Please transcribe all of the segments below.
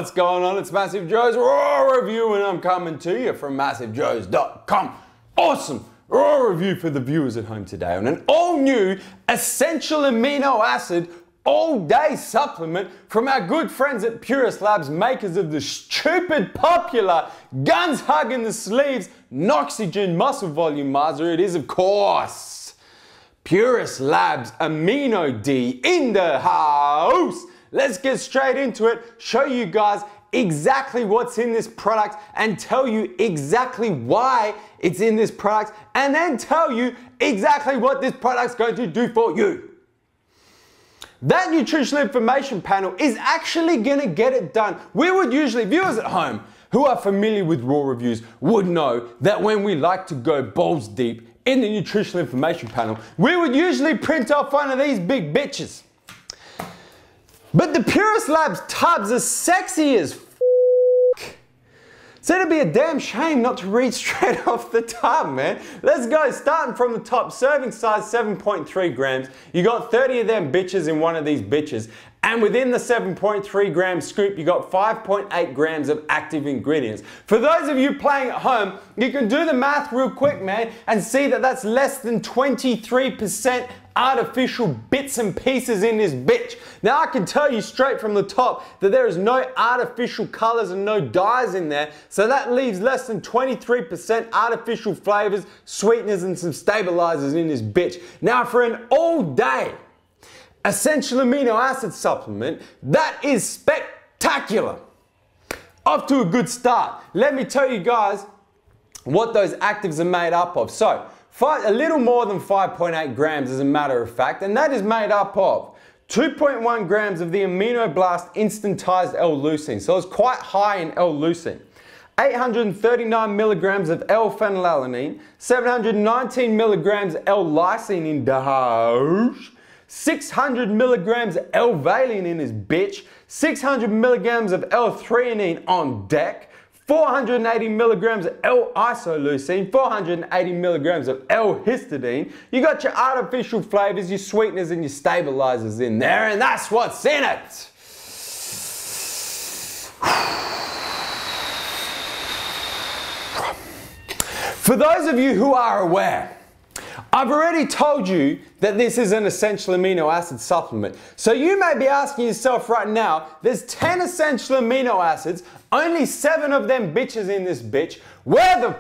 What's going on? It's Massive Joe's Raw Review and I'm coming to you from MassiveJoes.com. Awesome Raw Review for the viewers at home today on an all-new essential amino acid all-day supplement from our good friends at Puruslabs, makers of the stupid popular guns hugging the sleeves Noxygen muscle volumizer. It is, of course, Puruslabs Amino D in the house. Let's get straight into it, show you guys exactly what's in this product and tell you exactly why it's in this product and then tell you exactly what this product's going to do for you. That nutritional information panel is actually going to get it done. We would usually, viewers at home who are familiar with raw reviews would know that when we like to go balls deep in the nutritional information panel, we would usually print off one of these big bitches. But the Puruslabs tubs are sexy as f***. So it'd be a damn shame not to read straight off the tub, man. Let's go, starting from the top. Serving size 7.3 grams. You got 30 of them bitches in one of these bitches. And within the 7.3 gram scoop, you got 5.8 grams of active ingredients. For those of you playing at home, you can do the math real quick, man, and see that that's less than 23% artificial bits and pieces in this bitch. Now I can tell you straight from the top that there is no artificial colors and no dyes in there, so that leaves less than 23% artificial flavors, sweeteners and some stabilizers in this bitch. Now for an all day essential amino acid supplement, that is spectacular. Off to a good start. Let me tell you guys what those actives are made up of. So a little more than 5.8 grams as a matter of fact, and that is made up of 2.1 grams of the AminoBlast instantized L-leucine, so it's quite high in L-leucine. 839 milligrams of L-phenylalanine, 719 milligrams L-lysine in the house, 600 milligrams L-valine in this bitch, 600 milligrams of L-threonine on deck, 480 milligrams of L-isoleucine, 480 milligrams of L-histidine. You got your artificial flavors, your sweeteners and your stabilizers in there, and that's what's in it. For those of you who are aware, I've already told you that this is an essential amino acid supplement. So you may be asking yourself right now, there's 10 essential amino acids, only 7 of them bitches in this bitch. Where the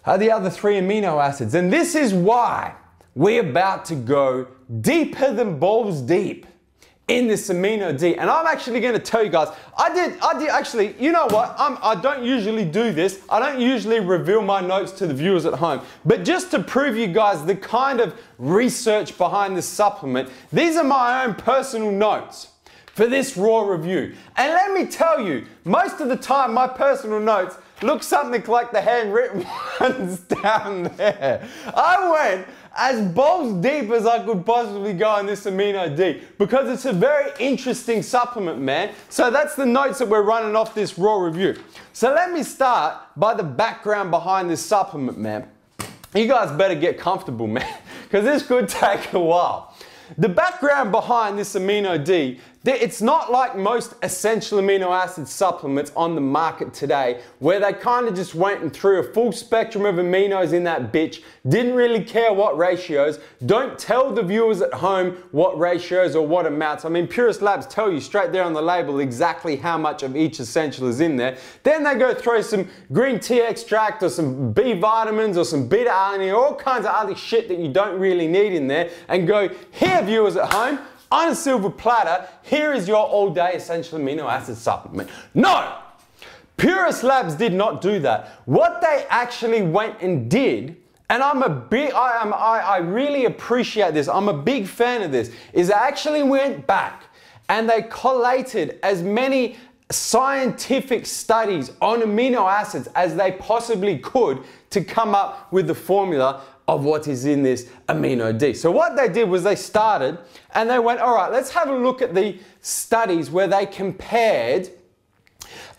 are the other 3 amino acids? And this is why we're about to go deeper than balls deep in this Amino D. And I'm actually going to tell you guys, I did actually, you know what, I don't usually do this. I don't usually reveal my notes to the viewers at home. But just to prove you guys the kind of research behind this supplement, these are my own personal notes for this raw review. And let me tell you, most of the time my personal notes look something like the handwritten ones down there. I went as balls deep as I could possibly go in this Amino D because it's a very interesting supplement, man. So that's the notes that we're running off this raw review. So let me start by the background behind this supplement, man. You guys better get comfortable, man, because this could take a while. The background behind this Amino D, it's not like most essential amino acid supplements on the market today where they kind of just went and threw a full spectrum of aminos in that bitch, didn't really care what ratios, don't tell the viewers at home what ratios or what amounts. I mean, Puruslabs tell you straight there on the label exactly how much of each essential is in there. Then they go throw some green tea extract or some B vitamins or some beta-alanine, all kinds of other shit that you don't really need in there and go, here viewers at home, on a silver platter, here is your all-day essential amino acid supplement. No! Puruslabs did not do that. What they actually went and did, and I really appreciate this, I'm a big fan of this, is they actually went back and they collated as many scientific studies on amino acids as they possibly could to come up with the formula of what is in this Amino D. So what they did was they started and they went, all right, let's have a look at the studies where they compared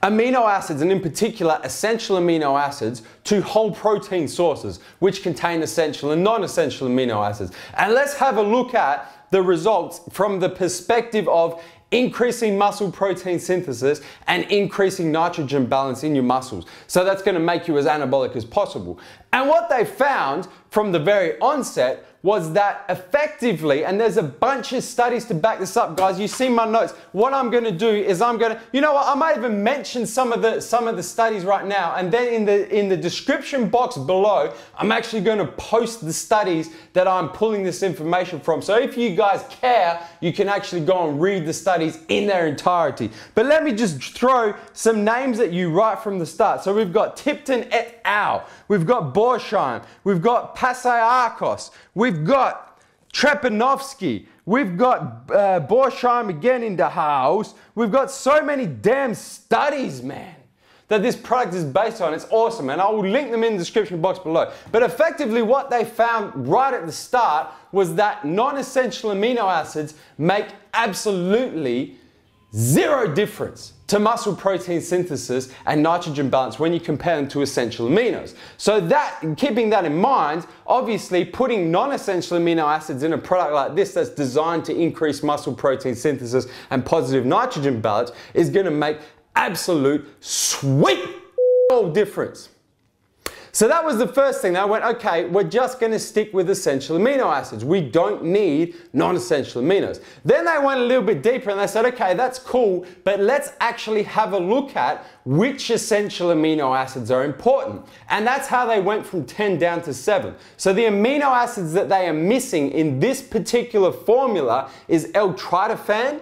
amino acids, and in particular essential amino acids, to whole protein sources, which contain essential and non-essential amino acids. And let's have a look at the results from the perspective of increasing muscle protein synthesis and increasing nitrogen balance in your muscles. So that's going to make you as anabolic as possible. And what they found from the very onset was that effectively, and there's a bunch of studies to back this up, guys. You see my notes. What I'm going to do is you know what? I might even mention some of the studies right now, and then in the description box below, I'm actually going to post the studies that I'm pulling this information from. So if you guys care, you can actually go and read the studies in their entirety. But let me just throw some names at you right from the start. So we've got Tipton et al. We've got Borsheim. We've got Pasiakos. We've got Trepanovsky. We've got Borsheim again in the house. We've got so many damn studies, man, that this product is based on. It's awesome, and I will link them in the description box below. But effectively what they found right at the start was that non-essential amino acids make absolutely zero difference to muscle protein synthesis and nitrogen balance when you compare them to essential aminos. So keeping that in mind, obviously putting non-essential amino acids in a product like this that's designed to increase muscle protein synthesis and positive nitrogen balance is going to make absolute sweet difference. So that was the first thing. I went, okay, we're just going to stick with essential amino acids. We don't need non-essential aminos. Then they went a little bit deeper and they said, okay, that's cool, but let's actually have a look at which essential amino acids are important. And that's how they went from 10 down to 7. So the amino acids that they are missing in this particular formula is L-tryptophan,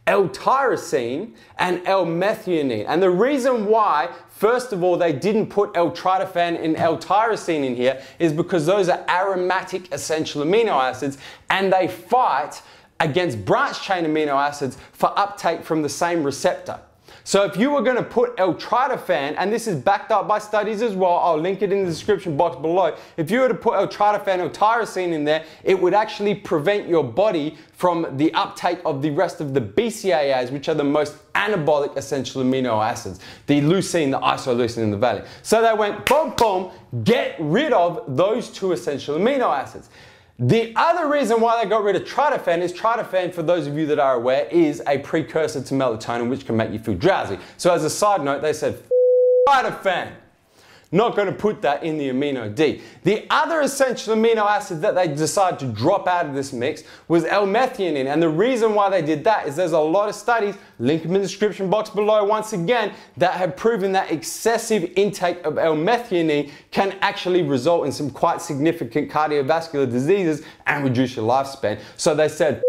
L-tyrosine, and L-methionine. And the reason why, first of all, they didn't put L-tryptophan and L-tyrosine in here is because those are aromatic essential amino acids and they fight against branched chain amino acids for uptake from the same receptor. So if you were going to put L-tryptophan, and this is backed up by studies as well, I'll link it in the description box below. If you were to put L-tryptophan or tyrosine in there, it would actually prevent your body from the uptake of the rest of the BCAAs, which are the most anabolic essential amino acids, the leucine, the isoleucine, and the valine. So they went, boom, boom, get rid of those two essential amino acids. The other reason why they got rid of tryptophan is tryptophan, for those of you that are aware, is a precursor to melatonin, which can make you feel drowsy. So as a side note, they said, tryptophan. Not going to put that in the Amino D. The other essential amino acid that they decided to drop out of this mix was L-methionine. And the reason why they did that is there's a lot of studies, link them in the description box below once again, that have proven that excessive intake of L-methionine can actually result in some quite significant cardiovascular diseases and reduce your lifespan. So they said,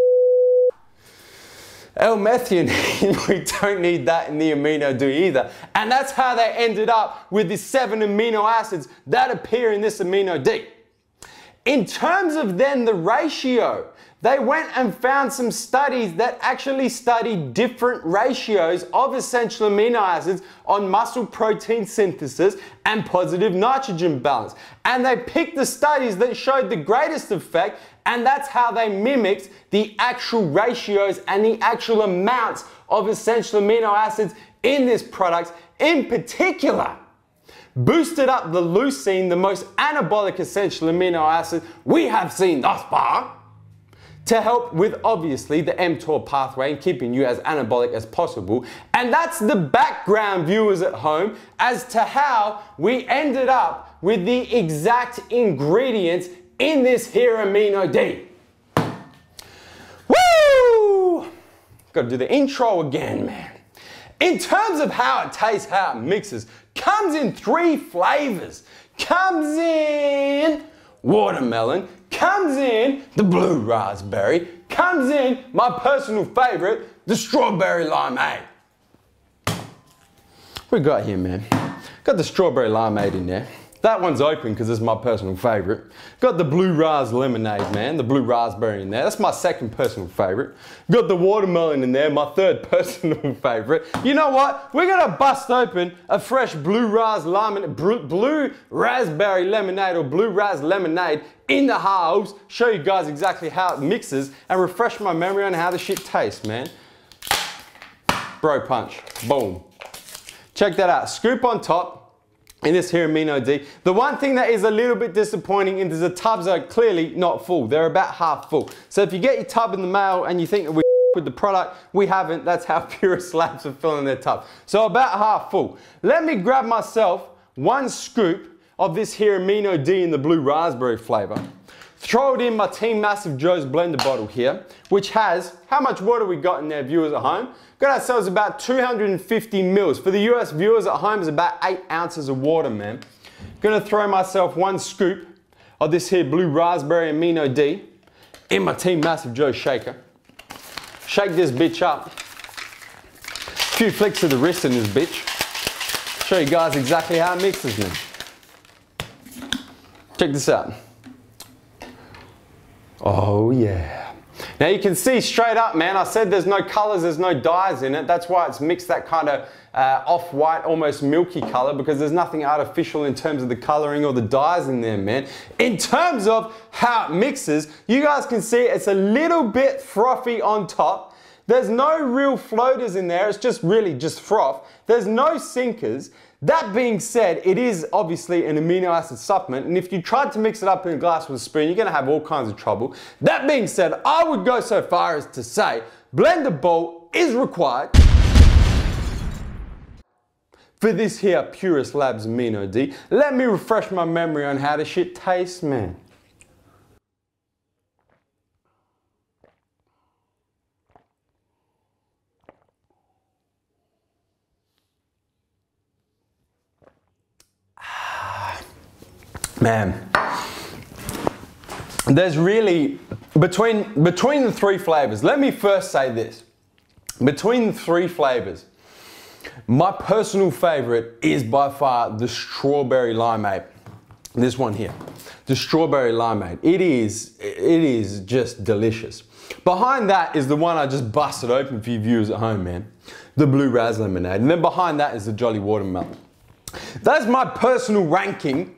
L-methionine, we don't need that in the Amino D either. And that's how they ended up with the 7 amino acids that appear in this Amino D. In terms of then the ratio, they went and found some studies that actually studied different ratios of essential amino acids on muscle protein synthesis and positive nitrogen balance. And they picked the studies that showed the greatest effect, and that's how they mimicked the actual ratios and the actual amounts of essential amino acids in this product. In particular, boosted up the leucine, the most anabolic essential amino acid we have seen thus far, to help with obviously the mTOR pathway and keeping you as anabolic as possible. And that's the background, viewers at home, as to how we ended up with the exact ingredients in this here Amino D. Woo! Gotta do the intro again, man. In terms of how it tastes, how it mixes, comes in 3 flavors. Comes in watermelon, comes in the blue raspberry, comes in my personal favorite, the strawberry limeade. What we got here, man? Got the strawberry limeade in there. That one's open because it's my personal favorite. Got the blue ras lemonade, man, the blue raspberry in there. That's my second personal favorite. Got the watermelon in there, my third personal favorite. You know what? We're gonna bust open a fresh blue raspberry lemonade or blue ras lemonade in the house, show you guys exactly how it mixes and refresh my memory on how the shit tastes, man. Bro punch, boom. Check that out, scoop on top. In this here Amino D. The one thing that is a little bit disappointing is the tubs are clearly not full. They're about half full. So if you get your tub in the mail and you think that we're with the product. We haven't. That's how Puruslabs are filling their tub. So about half full. Let me grab myself 1 scoop of this here Amino D in the blue raspberry flavor. Throw it in my Team Massive Joe's blender bottle here, which has, how much water we got in there, viewers at home? Got ourselves about 250 mils. For the US viewers at home, it's about 8 ounces of water, man. Gonna throw myself 1 scoop of this here blue raspberry Amino D in my Team Massive Joe shaker. Shake this bitch up. A few flicks of the wrist in this bitch. Show you guys exactly how it mixes, man. Check this out. Oh yeah. Now you can see straight up, man, I said there's no colors, there's no dyes in it. That's why it's mixed that kind of off-white, almost milky color, because there's nothing artificial in terms of the coloring or the dyes in there, man. In terms of how it mixes, you guys can see it's a little bit frothy on top. There's no real floaters in there, it's just really just froth. There's no sinkers. That being said, it is obviously an amino acid supplement, and if you tried to mix it up in a glass with a spoon, you're gonna have all kinds of trouble. That being said, I would go so far as to say, blender bowl is required for this here Puruslabs Amino D. Let me refresh my memory on how the shit tastes, man. Man, there's really, between the 3 flavors, let me first say this. Between the 3 flavors, my personal favorite is by far the strawberry limeade. This one here, the strawberry limeade. It is just delicious. Behind that is the one I just busted open for you viewers at home, man. The blue ras lemonade. And then behind that is the Jolly Watermelon. That's my personal ranking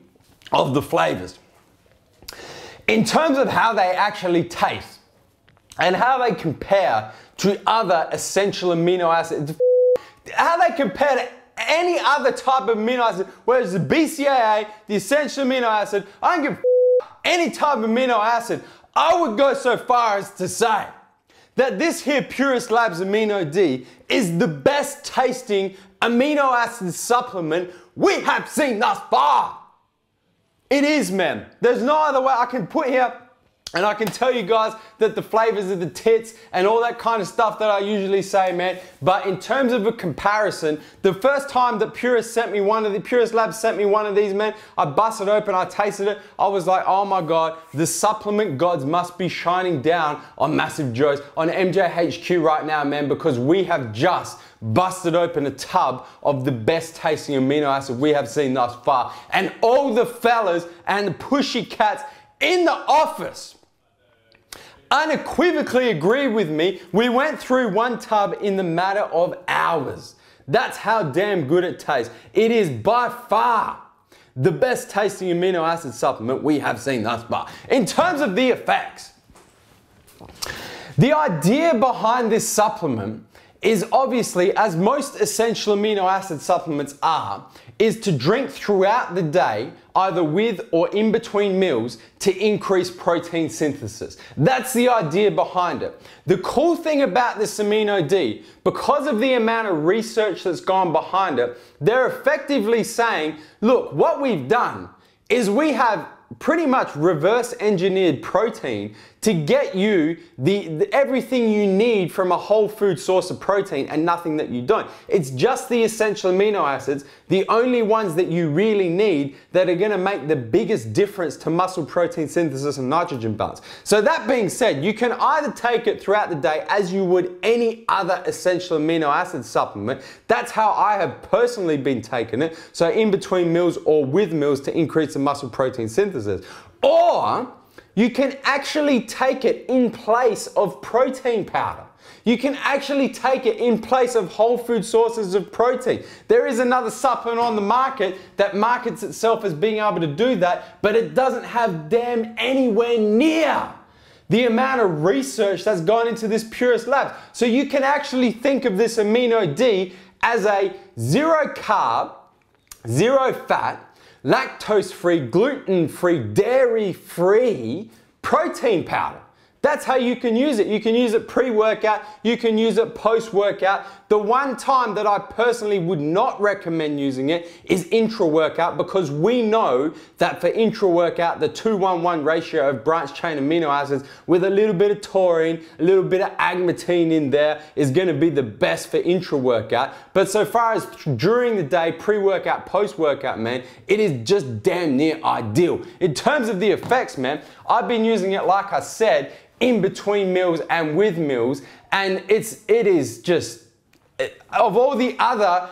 of the flavors. In terms of how they actually taste and how they compare to other essential amino acids, how they compare to any other type of amino acid, whether it's the BCAA, the essential amino acid, I don't give any type of amino acid, I would go so far as to say that this here Puruslabs Amino D is the best tasting amino acid supplement we have seen thus far. It is, man. There's no other way I can put here, and I can tell you guys that the flavors of the tits and all that kind of stuff that I usually say, man. But in terms of a comparison, the first time that Puruslabs sent me one of these, man, I busted open, I tasted it. I was like, oh my God, the supplement gods must be shining down on Massive Joe's, on MJHQ right now, man, because we have just busted open a tub of the best tasting amino acid we have seen thus far. And all the fellas and the pushy cats in the office unequivocally agree with me. We went through 1 tub in the matter of hours. That's how damn good it tastes. It is by far the best tasting amino acid supplement we have seen thus far. In terms of the effects, the idea behind this supplement is obviously, as most essential amino acid supplements are, is to drink throughout the day, either with or in between meals, to increase protein synthesis. That's the idea behind it. The cool thing about this Amino D, because of the amount of research that's gone behind it, they're effectively saying, look, what we've done is we have pretty much reverse engineered protein to get you everything you need from a whole food source of protein and nothing that you don't. It's just the essential amino acids, the only ones that you really need that are going to make the biggest difference to muscle protein synthesis and nitrogen balance. So that being said, you can either take it throughout the day as you would any other essential amino acid supplement. That's how I have personally been taking it. So in between meals or with meals to increase the muscle protein synthesis. Or you can actually take it in place of protein powder. You can actually take it in place of whole food sources of protein. There is another supplement on the market that markets itself as being able to do that, but it doesn't have damn anywhere near the amount of research that's gone into this Puruslabs. So you can actually think of this Amino D as a 0 carb, 0 fat, lactose-free, gluten-free, dairy-free protein powder. That's how you can use it. You can use it pre-workout, you can use it post-workout. The one time that I personally would not recommend using it is intra-workout, because we know that for intra-workout, the 2-1-1 ratio of branched chain amino acids with a little bit of taurine, a little bit of agmatine in there is going to be the best for intra-workout. But so far as during the day, pre-workout, post-workout, man, it is just damn near ideal. In terms of the effects, man, I've been using it, like I said, in between meals and with meals, and it is just, of all the other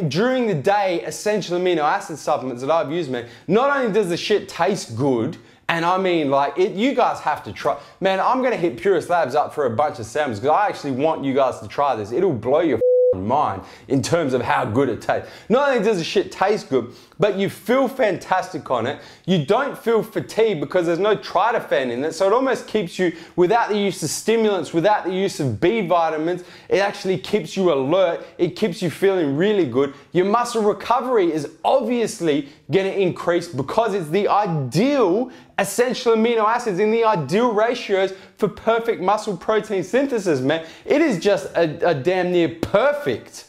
during the day essential amino acid supplements that I've used, man, not only does the shit taste good, and I mean, like, you guys have to try. Man, I'm gonna hit Puruslabs up for a bunch of samples because I actually want you guys to try this. It'll blow your mind in terms of how good it tastes. Not only does the shit taste good, but you feel fantastic on it. You don't feel fatigued because there's no tryptophan in it, so it almost keeps you, without the use of stimulants, without the use of B vitamins, it actually keeps you alert, it keeps you feeling really good. Your muscle recovery is obviously going to increase because it's the ideal essential amino acids in the ideal ratios for perfect muscle protein synthesis, man. It is just a damn near perfect,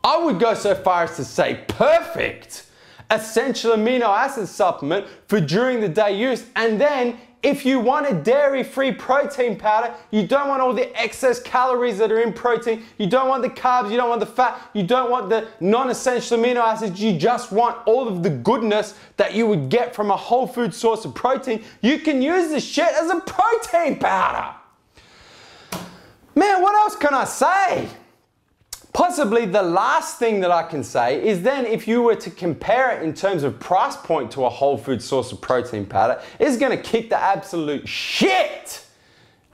I would go so far as to say perfect, essential amino acid supplement for during the day use. And then if you want a dairy-free protein powder, you don't want all the excess calories that are in protein, you don't want the carbs, you don't want the fat, you don't want the non-essential amino acids, you just want all of the goodness that you would get from a whole food source of protein, you can use this shit as a protein powder. Man, what else can I say? Possibly the last thing that I can say is then if you were to compare it in terms of price point to a whole food source of protein powder, it's going to kick the absolute shit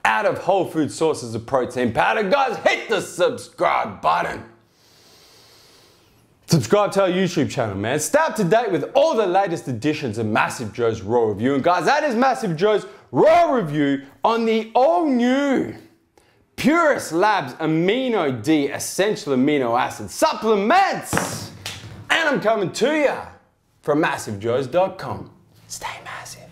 out of whole food sources of protein powder. Guys, hit the subscribe button. Subscribe to our YouTube channel, man. Stay up to date with all the latest editions of Massive Joe's Raw Review. And guys, that is Massive Joe's Raw Review on the all-new Puruslabs Amino D essential amino acid supplements. And I'm coming to you from MassiveJoes.com. Stay massive.